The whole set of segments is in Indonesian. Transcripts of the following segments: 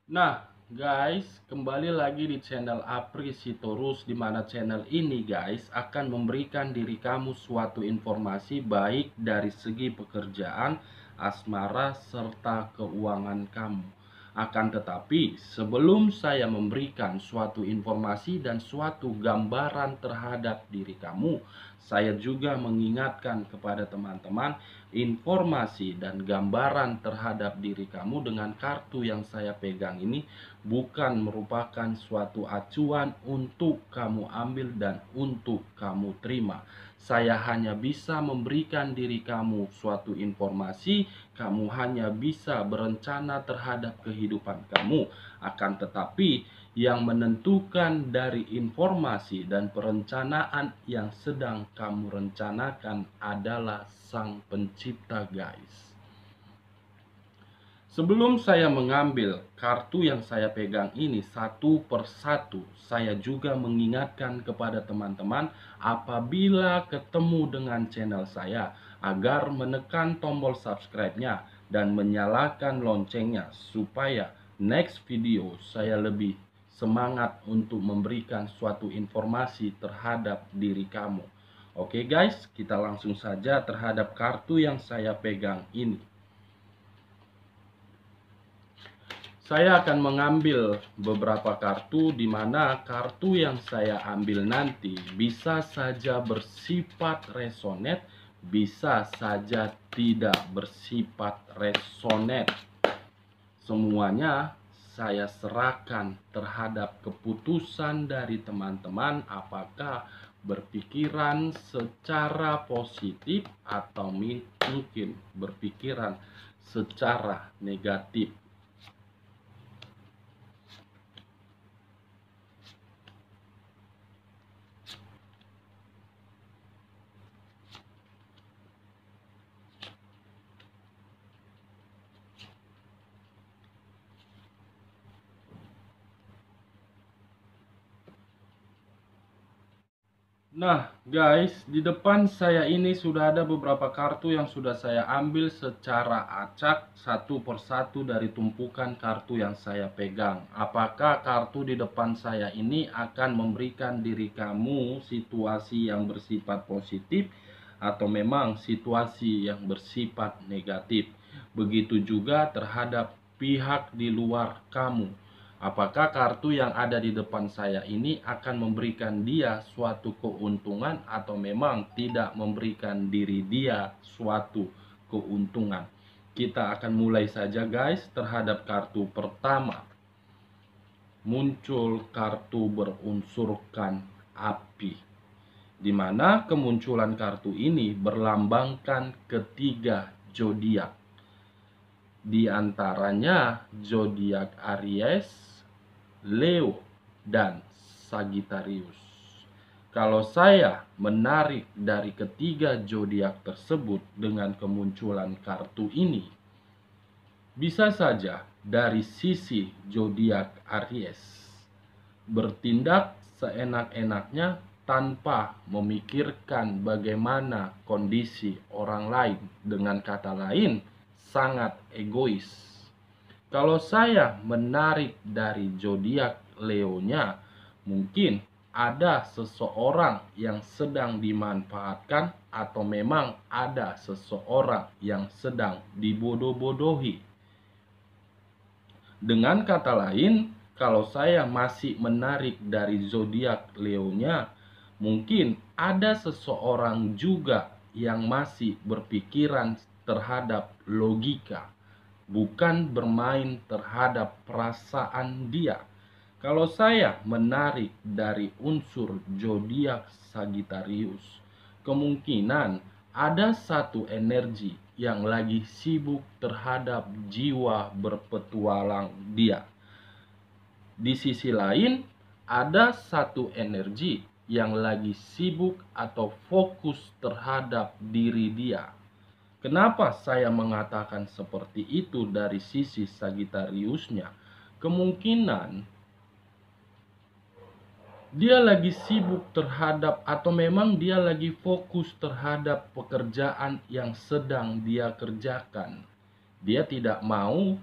Nah, guys, kembali lagi di channel Apri Sitorus, di mana channel ini, guys, akan memberikan diri kamu suatu informasi baik dari segi pekerjaan, asmara, serta keuangan kamu. Akan tetapi, sebelum saya memberikan suatu informasi dan suatu gambaran terhadap diri kamu, saya juga mengingatkan kepada teman-teman informasi dan gambaran terhadap diri kamu dengan kartu yang saya pegang ini bukan merupakan suatu acuan untuk kamu ambil dan untuk kamu terima. Saya hanya bisa memberikan diri kamu suatu informasi, kamu hanya bisa berencana terhadap kehidupan kamu. Akan tetapi yang menentukan dari informasi dan perencanaan yang sedang kamu rencanakan adalah Sang Pencipta, guys. Sebelum saya mengambil kartu yang saya pegang ini satu persatu, saya juga mengingatkan kepada teman-teman apabila ketemu dengan channel saya agar menekan tombol subscribe-nya dan menyalakan loncengnya supaya next video saya lebih semangat untuk memberikan suatu informasi terhadap diri kamu. Oke guys, kita langsung saja terhadap kartu yang saya pegang ini. Saya akan mengambil beberapa kartu, di mana kartu yang saya ambil nanti bisa saja bersifat resonate, bisa saja tidak bersifat resonate. Semuanya saya serahkan terhadap keputusan dari teman-teman, apakah berpikiran secara positif atau mungkin berpikiran secara negatif. Nah, guys, di depan saya ini sudah ada beberapa kartu yang sudah saya ambil secara acak satu persatu dari tumpukan kartu yang saya pegang. Apakah kartu di depan saya ini akan memberikan diri kamu situasi yang bersifat positif atau memang situasi yang bersifat negatif? Begitu juga terhadap pihak di luar kamu. Apakah kartu yang ada di depan saya ini akan memberikan dia suatu keuntungan atau memang tidak memberikan diri dia suatu keuntungan? Kita akan mulai saja, guys, terhadap kartu pertama. Muncul kartu berunsurkan api, di mana kemunculan kartu ini berlambangkan ketiga zodiak. Di antaranya zodiak Aries, Leo, dan Sagittarius. Kalau saya menarik dari ketiga zodiak tersebut dengan kemunculan kartu ini, bisa saja dari sisi zodiak Aries bertindak seenak-enaknya tanpa memikirkan bagaimana kondisi orang lain. Dengan kata lain, sangat egois. Kalau saya menarik dari zodiak Leonya, mungkin ada seseorang yang sedang dimanfaatkan atau memang ada seseorang yang sedang dibodoh-bodohi. Dengan kata lain, kalau saya masih menarik dari zodiak Leonya, mungkin ada seseorang juga yang masih berpikiran terhadap logika, bukan bermain terhadap perasaan dia. Kalau saya menarik dari unsur zodiak Sagittarius, kemungkinan ada satu energi yang lagi sibuk terhadap jiwa berpetualang dia. Di sisi lain, ada satu energi yang lagi sibuk atau fokus terhadap diri dia. Kenapa saya mengatakan seperti itu dari sisi Sagittariusnya? Kemungkinan dia lagi sibuk terhadap atau memang dia lagi fokus terhadap pekerjaan yang sedang dia kerjakan. Dia tidak mau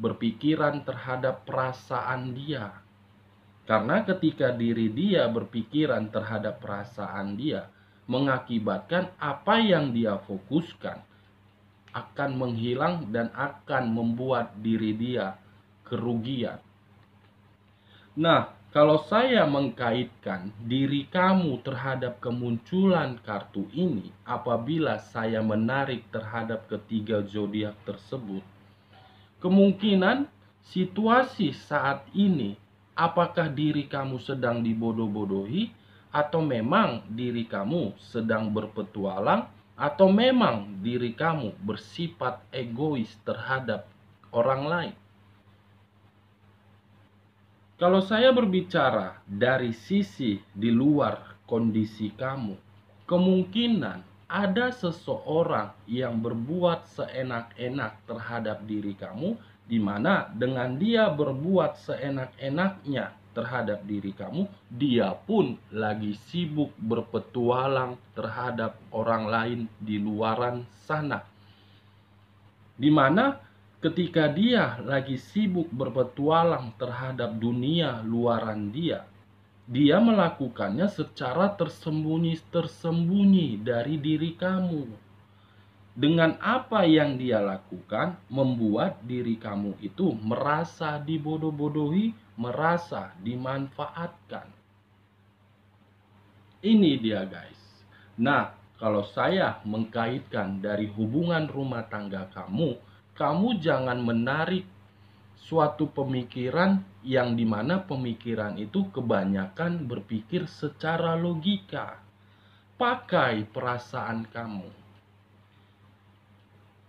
berpikiran terhadap perasaan dia. Karena ketika diri dia berpikiran terhadap perasaan dia, mengakibatkan apa yang dia fokuskan akan menghilang dan akan membuat diri dia kerugian. Nah, kalau saya mengkaitkan diri kamu terhadap kemunculan kartu ini, apabila saya menarik terhadap ketiga zodiak tersebut, kemungkinan situasi saat ini, apakah diri kamu sedang dibodoh-bodohi, atau memang diri kamu sedang berpetualang, atau memang diri kamu bersifat egois terhadap orang lain. Kalau saya berbicara dari sisi di luar kondisi kamu, kemungkinan ada seseorang yang berbuat seenak-enak terhadap diri kamu, di mana dengan dia berbuat seenak-enaknya terhadap diri kamu, dia pun lagi sibuk berpetualang terhadap orang lain di luaran sana. Di mana ketika dia lagi sibuk berpetualang terhadap dunia luaran dia, dia melakukannya secara tersembunyi-tersembunyi dari diri kamu. Dengan apa yang dia lakukan, membuat diri kamu itu merasa dibodoh-bodohi, merasa dimanfaatkan. Ini dia guys. Nah, kalau saya mengkaitkan dari hubungan rumah tangga kamu, kamu jangan menarik suatu pemikiran yang dimana pemikiran itu kebanyakan berpikir secara logika. Pakai perasaan kamu.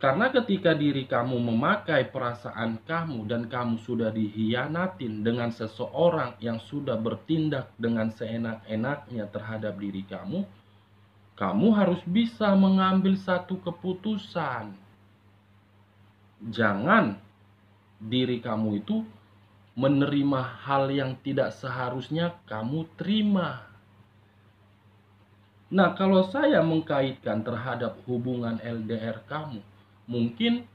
Karena ketika diri kamu memakai perasaan kamu dan kamu sudah dihianatin dengan seseorang yang sudah bertindak dengan seenak-enaknya terhadap diri kamu, kamu harus bisa mengambil satu keputusan. Jangan diri kamu itu menerima hal yang tidak seharusnya kamu terima. Nah, kalau saya mengkaitkan terhadap hubungan LDR kamu, mungkin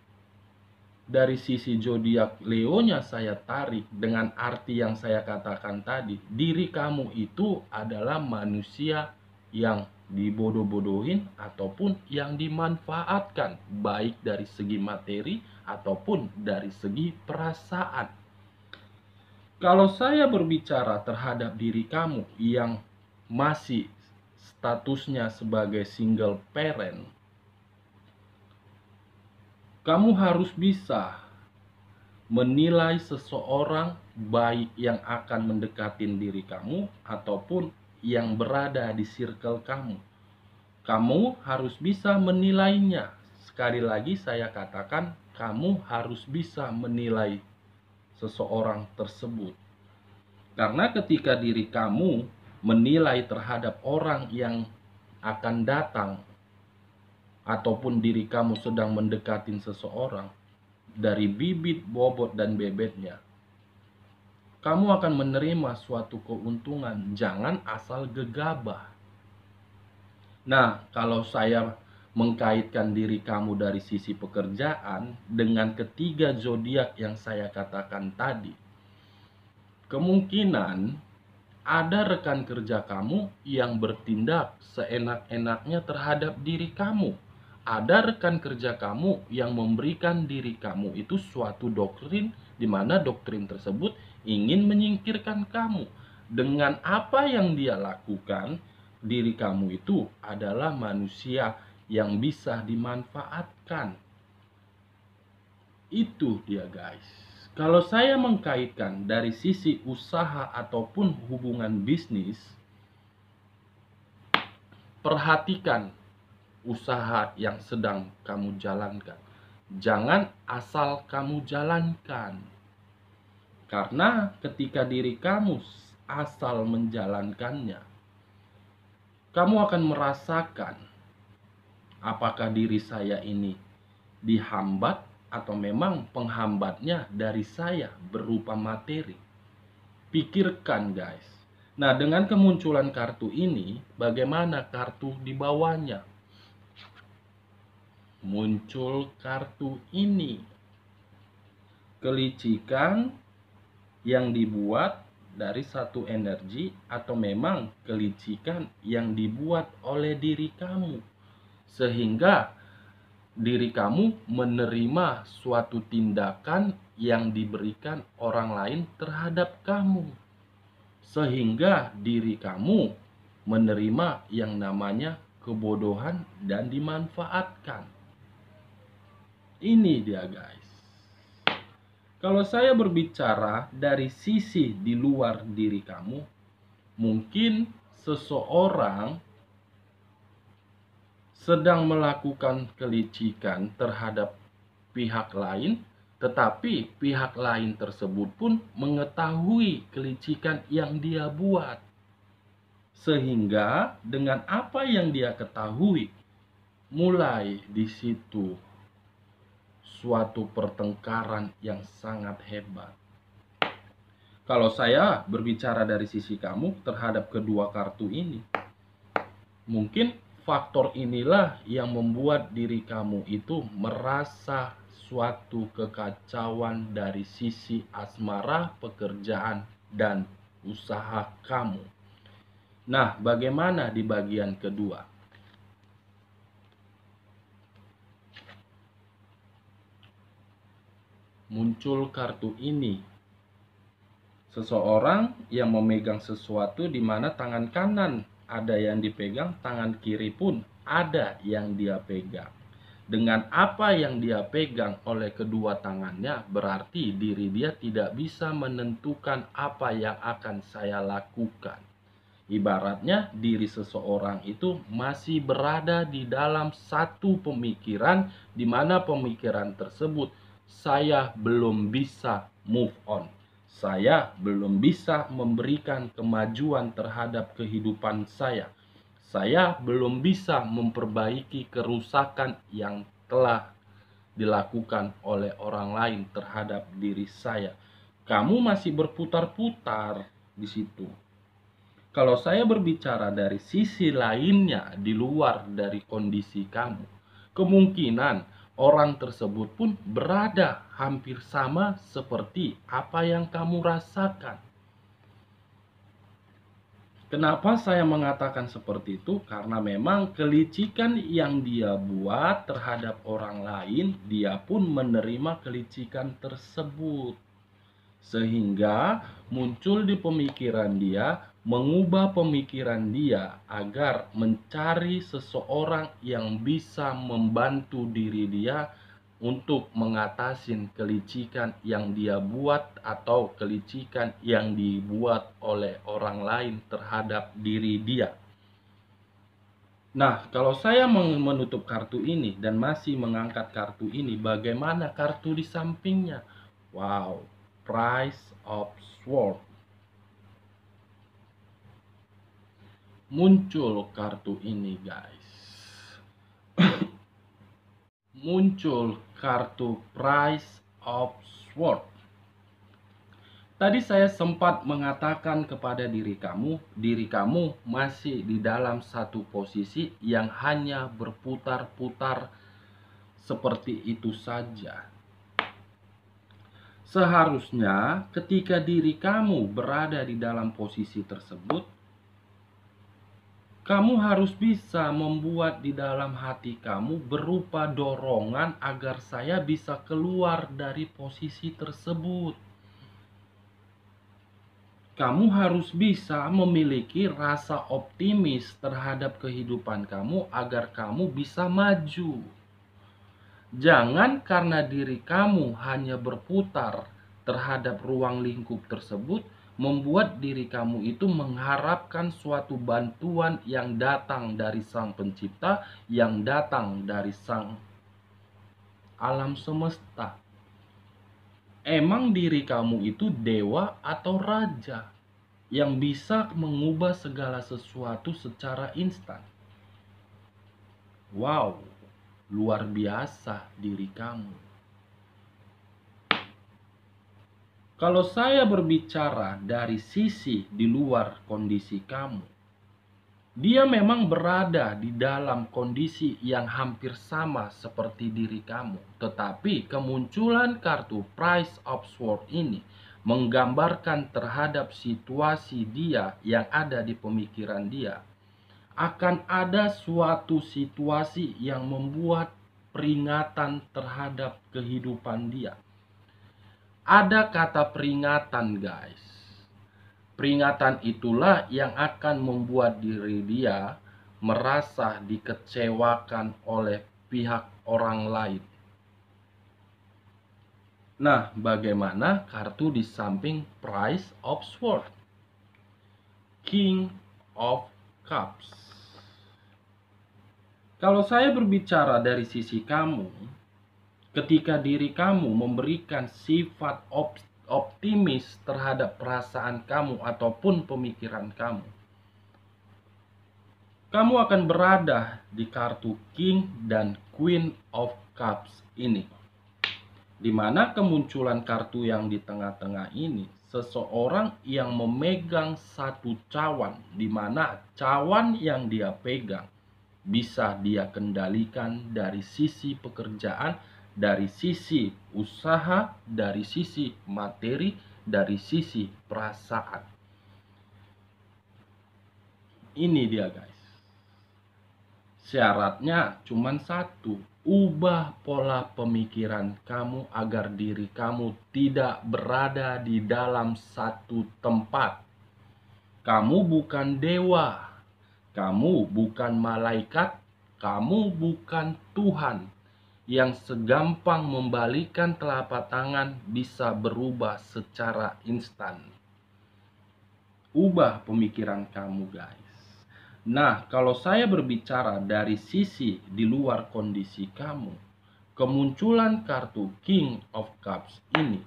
dari sisi zodiak Leonya saya tarik dengan arti yang saya katakan tadi. Diri kamu itu adalah manusia yang dibodoh-bodohin ataupun yang dimanfaatkan, baik dari segi materi ataupun dari segi perasaan. Kalau saya berbicara terhadap diri kamu yang masih statusnya sebagai single parent, kamu harus bisa menilai seseorang baik yang akan mendekatin diri kamu ataupun yang berada di circle kamu. Kamu harus bisa menilainya. Sekali lagi saya katakan, kamu harus bisa menilai seseorang tersebut. Karena ketika diri kamu menilai terhadap orang yang akan datang ataupun diri kamu sedang mendekatin seseorang dari bibit, bobot, dan bebetnya, kamu akan menerima suatu keuntungan. Jangan asal gegabah. Nah, kalau saya mengkaitkan diri kamu dari sisi pekerjaan dengan ketiga zodiak yang saya katakan tadi, kemungkinan ada rekan kerja kamu yang bertindak seenak-enaknya terhadap diri kamu. Ada rekan kerja kamu yang memberikan diri kamu itu suatu doktrin, di mana doktrin tersebut ingin menyingkirkan kamu. Dengan apa yang dia lakukan, diri kamu itu adalah manusia yang bisa dimanfaatkan. Itu dia guys. Kalau saya mengkaitkan dari sisi usaha ataupun hubungan bisnis, perhatikan usaha yang sedang kamu jalankan. Jangan asal kamu jalankan. Karena ketika diri kamu asal menjalankannya, kamu akan merasakan apakah diri saya ini dihambat atau memang penghambatnya dari saya berupa materi. Pikirkan guys. Nah, dengan kemunculan kartu ini, bagaimana kartu di bawahnya? Muncul kartu ini. kelicikan yang dibuat dari satu energi atau memang kelicikan yang dibuat oleh diri kamu, sehingga diri kamu menerima suatu tindakan yang diberikan orang lain terhadap kamu, sehingga diri kamu menerima yang namanya kebodohan dan dimanfaatkan. Ini dia guys. Kalau saya berbicara dari sisi di luar diri kamu, mungkin seseorang sedang melakukan kelicikan terhadap pihak lain, tetapi pihak lain tersebut pun mengetahui kelicikan yang dia buat. Sehingga dengan apa yang dia ketahui, mulai di situ suatu pertengkaran yang sangat hebat. Kalau saya berbicara dari sisi kamu terhadap kedua kartu ini, mungkin faktor inilah yang membuat diri kamu itu merasa suatu kekacauan dari sisi asmara, pekerjaan, dan usaha kamu. Nah, bagaimana di bagian kedua? Muncul kartu ini. Seseorang yang memegang sesuatu di mana tangan kanan ada yang dipegang, tangan kiri pun ada yang dia pegang. Dengan apa yang dia pegang oleh kedua tangannya, berarti diri dia tidak bisa menentukan apa yang akan saya lakukan. Ibaratnya diri seseorang itu masih berada di dalam satu pemikiran, di mana pemikiran tersebut saya belum bisa move on. Saya belum bisa memberikan kemajuan terhadap kehidupan saya. Saya belum bisa memperbaiki kerusakan yang telah dilakukan oleh orang lain terhadap diri saya. Kamu masih berputar-putar di situ. Kalau saya berbicara dari sisi lainnya di luar dari kondisi kamu, kemungkinan orang tersebut pun berada hampir sama seperti apa yang kamu rasakan. Kenapa saya mengatakan seperti itu? Karena memang kelicikan yang dia buat terhadap orang lain, dia pun menerima kelicikan tersebut. Sehingga muncul di pemikiran dia, mengubah pemikiran dia agar mencari seseorang yang bisa membantu diri dia untuk mengatasi kelicikan yang dia buat atau kelicikan yang dibuat oleh orang lain terhadap diri dia. Nah, kalau saya menutup kartu ini dan masih mengangkat kartu ini, bagaimana kartu di sampingnya? Wow, Price of Swords. Muncul kartu ini, guys. Muncul kartu Price of Swords. Tadi saya sempat mengatakan kepada diri kamu masih di dalam satu posisi yang hanya berputar-putar seperti itu saja. Seharusnya ketika diri kamu berada di dalam posisi tersebut, kamu harus bisa membuat di dalam hati kamu berupa dorongan agar saya bisa keluar dari posisi tersebut. Kamu harus bisa memiliki rasa optimis terhadap kehidupan kamu agar kamu bisa maju. Jangan karena diri kamu hanya berputar terhadap ruang lingkup tersebut, membuat diri kamu itu mengharapkan suatu bantuan yang datang dari Sang Pencipta, yang datang dari Sang Alam Semesta. Emang diri kamu itu dewa atau raja yang bisa mengubah segala sesuatu secara instan? Wow, luar biasa diri kamu. Kalau saya berbicara dari sisi di luar kondisi kamu, Dia memang berada di dalam kondisi yang hampir sama seperti diri kamu, tetapi kemunculan kartu Prince of Swords ini menggambarkan terhadap situasi dia yang ada di pemikiran dia. Akan ada suatu situasi yang membuat peringatan terhadap kehidupan dia. Ada kata peringatan, guys. Peringatan itulah yang akan membuat diri dia merasa dikecewakan oleh pihak orang lain. Nah, bagaimana kartu di samping Prince of Swords? King of Cups. Kalau saya berbicara dari sisi kamu, ketika diri kamu memberikan sifat optimis terhadap perasaan kamu ataupun pemikiran kamu, kamu akan berada di kartu King dan Queen of Cups ini. Di mana kemunculan kartu yang di tengah-tengah ini, seseorang yang memegang satu cawan, di mana cawan yang dia pegang bisa dia kendalikan dari sisi pekerjaan, dari sisi usaha, dari sisi materi, dari sisi perasaan. Ini dia, guys. Syaratnya cuma satu, ubah pola pemikiran kamu agar diri kamu tidak berada di dalam satu tempat. Kamu bukan dewa, kamu bukan malaikat, kamu bukan Tuhan yang segampang membalikan telapak tangan bisa berubah secara instan. Ubah pemikiran kamu, guys. Nah, kalau saya berbicara dari sisi di luar kondisi kamu, kemunculan kartu King of Cups ini,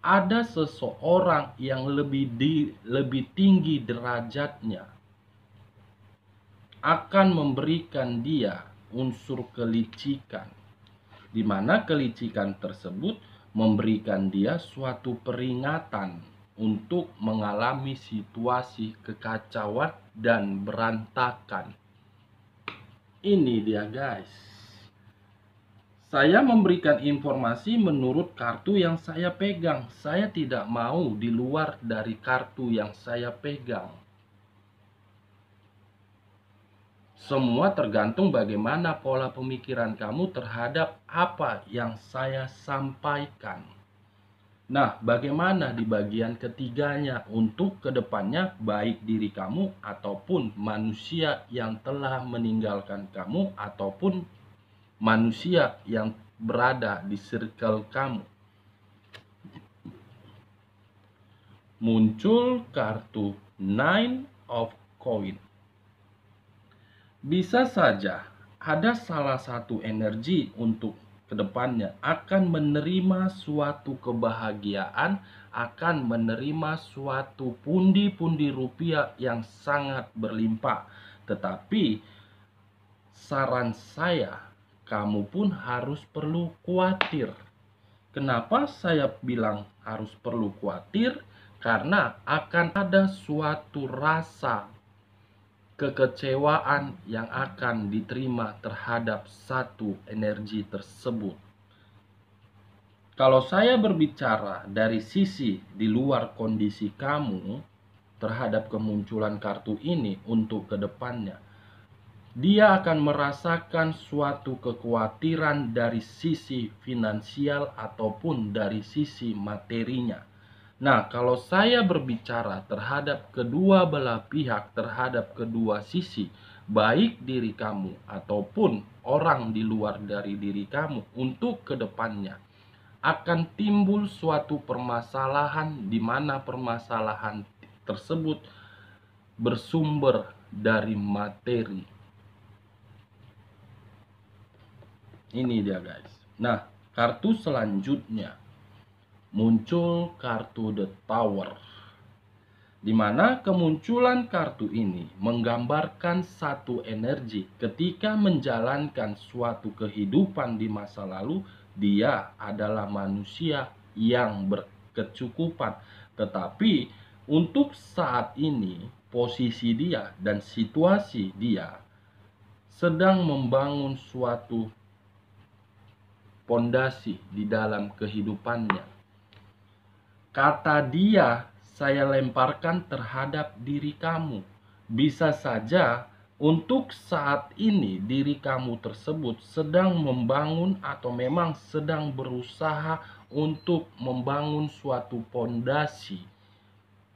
ada seseorang yang lebih tinggi derajatnya akan memberikan dia unsur kelicikan, di mana kelicikan tersebut memberikan dia suatu peringatan untuk mengalami situasi kekacauan dan berantakan. Ini dia, guys. Saya memberikan informasi menurut kartu yang saya pegang. Saya tidak mau di luar dari kartu yang saya pegang. Semua tergantung bagaimana pola pemikiran kamu terhadap apa yang saya sampaikan. Nah, bagaimana di bagian ketiganya untuk kedepannya, baik diri kamu ataupun manusia yang telah meninggalkan kamu ataupun manusia yang berada di circle kamu. Muncul kartu Nine of Coins. Bisa saja ada salah satu energi untuk kedepannya akan menerima suatu kebahagiaan, akan menerima suatu pundi-pundi rupiah yang sangat berlimpah. Tetapi saran saya, kamu pun harus perlu khawatir. Kenapa saya bilang harus perlu khawatir? Karena akan ada suatu rasa kekecewaan yang akan diterima terhadap satu energi tersebut. Kalau saya berbicara dari sisi di luar kondisi kamu terhadap kemunculan kartu ini untuk kedepannya, dia akan merasakan suatu kekhawatiran dari sisi finansial ataupun dari sisi materinya. Nah, kalau saya berbicara terhadap kedua belah pihak, terhadap kedua sisi, baik diri kamu ataupun orang di luar dari diri kamu, untuk kedepannya akan timbul suatu permasalahan di mana permasalahan tersebut bersumber dari materi. Ini dia, guys. Nah, kartu selanjutnya muncul kartu The Tower, di mana kemunculan kartu ini menggambarkan satu energi ketika menjalankan suatu kehidupan di masa lalu. Dia adalah manusia yang berkecukupan, tetapi untuk saat ini posisi dia dan situasi dia sedang membangun suatu pondasi di dalam kehidupannya. Kata dia saya lemparkan terhadap diri kamu. Bisa saja untuk saat ini diri kamu tersebut sedang membangun atau memang sedang berusaha untuk membangun suatu pondasi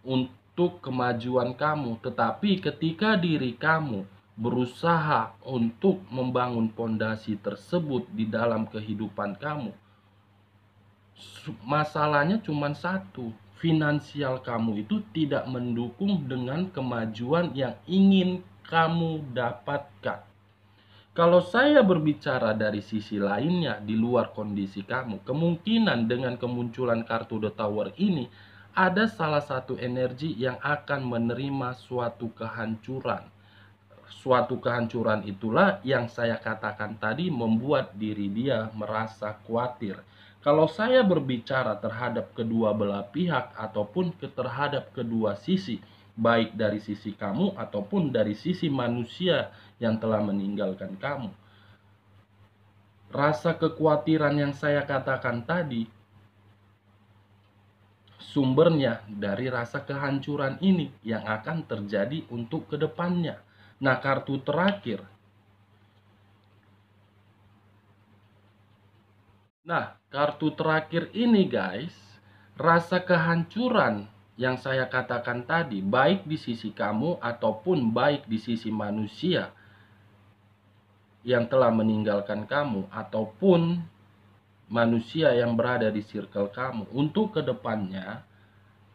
untuk kemajuan kamu. Tetapi ketika diri kamu berusaha untuk membangun pondasi tersebut di dalam kehidupan kamu, masalahnya cuma satu, finansial kamu itu tidak mendukung dengan kemajuan yang ingin kamu dapatkan. Kalau saya berbicara dari sisi lainnya di luar kondisi kamu, kemungkinan dengan kemunculan kartu The Tower ini ada salah satu energi yang akan menerima suatu kehancuran. Suatu kehancuran itulah yang saya katakan tadi membuat diri dia merasa khawatir. Kalau saya berbicara terhadap kedua belah pihak ataupun terhadap kedua sisi, baik dari sisi kamu ataupun dari sisi manusia yang telah meninggalkan kamu, rasa kekhawatiran yang saya katakan tadi sumbernya dari rasa kehancuran ini yang akan terjadi untuk kedepannya. Nah, kartu terakhir. Nah, kartu terakhir ini guys, rasa kehancuran yang saya katakan tadi, baik di sisi kamu ataupun baik di sisi manusia yang telah meninggalkan kamu ataupun manusia yang berada di circle kamu, untuk kedepannya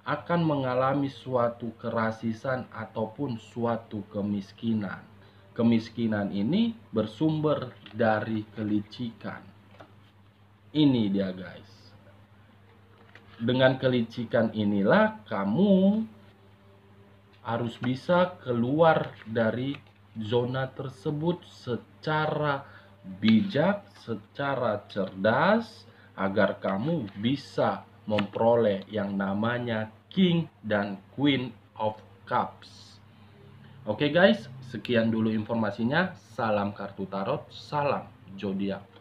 akan mengalami suatu kerasisan ataupun suatu kemiskinan. Kemiskinan ini bersumber dari kelicikan. Ini dia guys. Dengan kelicikan inilah kamu harus bisa keluar dari zona tersebut secara bijak, secara cerdas, agar kamu bisa memperoleh yang namanya King dan Queen of Cups. Oke guys, sekian dulu informasinya. Salam kartu tarot, salam zodiak.